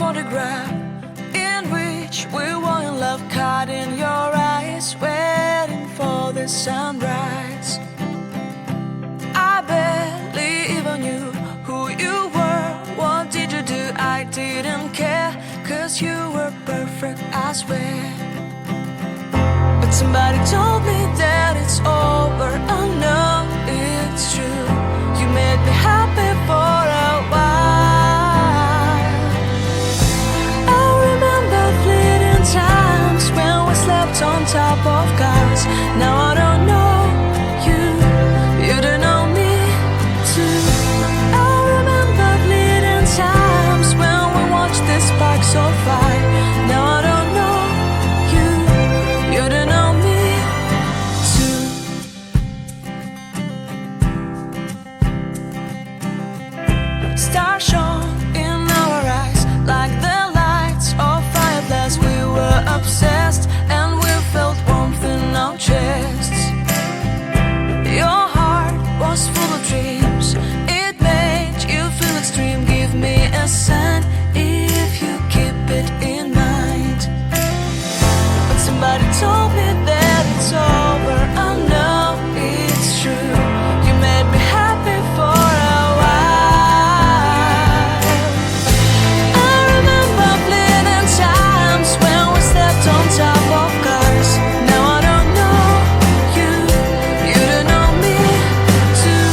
photograph in which we were in love, caught in your eyes, waiting for the sunrise. I barely even knew who you were. What did you do? I didn't care, 'cause you were perfect, I swear. But somebody told me that it's over. Oh no, it's true. You made me happy for a while. I remember fleeting times when we slept on top of cars. Now I don't know you, you don't know me too. I remember fleeting times when we watched the sparks of fire. Now I don't know you, you don't know me too. Stars shone in our eyes like the lights of fireflies. We were obsessed and we felt warmth in our chests. Your heart was full of dreams, it made you feel extreme. Give me a sign if you keep it in mind. But somebody told me that it's over. I know it's true. You made me happy for a while. I remember fleeting times when we slept on top of cars. Now I don't know you, you don't know me too.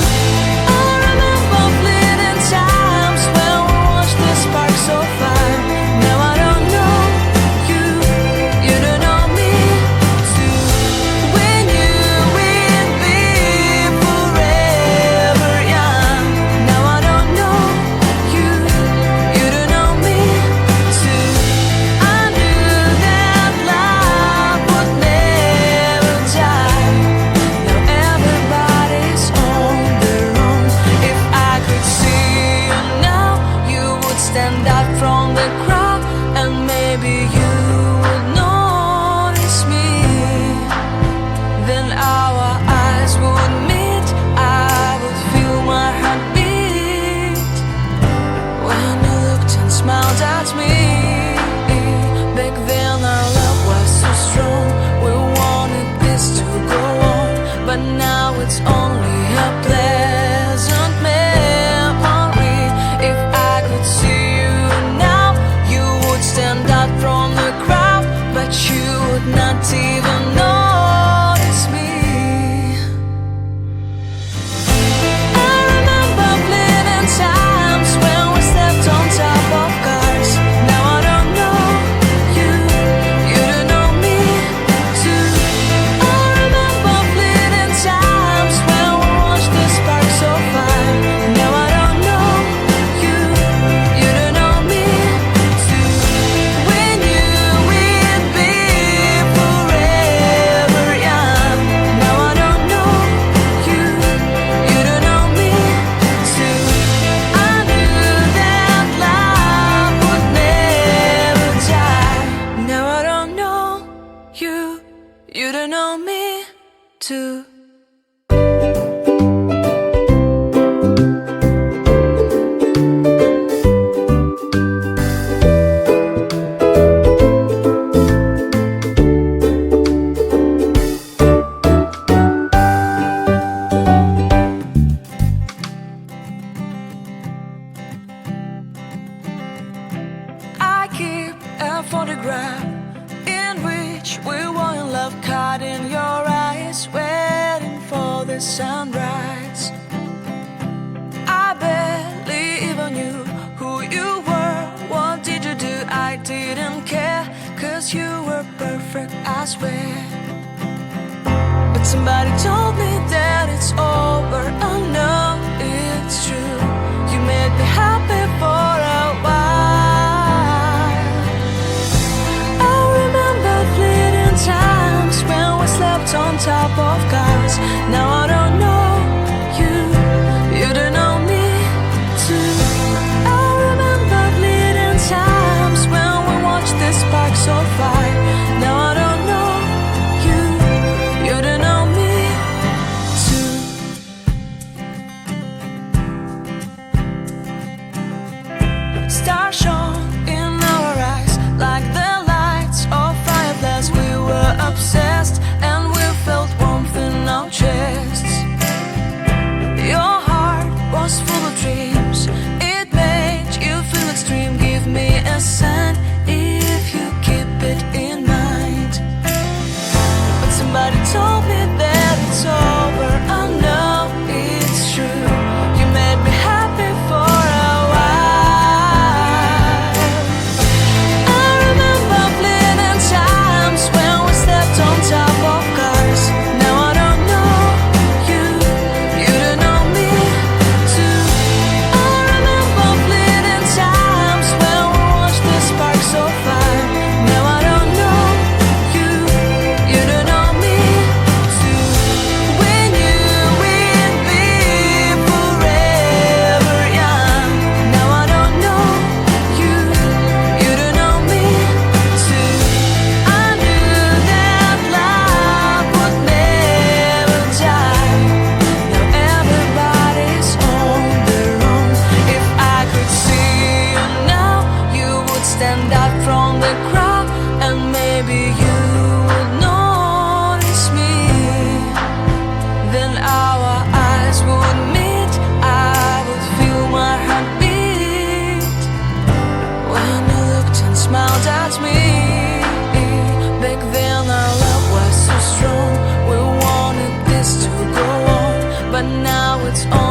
I remember fleeting times when we watched the sparks of fire. Now I don't know you, you don't know me too. We knew we'd be forever young. Now I don't know you, you don't know me too. I knew that love would never die. Now everybody's on their own. If I could see you now, you would stand out from the crowd, and maybe you would notice me. Then our eyes would meet, I would feel my heart beat when you looked and smiled at me. Back then our love was so strong, we wanted this to go on. But now it's only a pleasant memory. If I could see you now, you would stand out from the crowd, but you would not even notice me. I remember fleeting times when we slept on top of cars. Now I don't know you, you don't know me too. I remember fleeting times when we watched the sparks of fire. Now I don't know you, you don't know me too. We knew we'd be forever young. Now I don't know you, you don't know me too. I knew that love would never die. Now I don't know you, you don't know me too. I keep a photograph in which we were in love, caught in your eyes, waiting for the sunrise. I barely even knew who you were. What did you do? I didn't care, 'cause you were perfect, I swear. But somebody told me that it's over. Oh no, it's true. You made me happy for a while. I remember fleeting times when we slept on top of cars. Now I don't know you, you don't know me too. I remember fleeting times when we watched the sparks of fire. Now I don't know you, you don't know me it's on.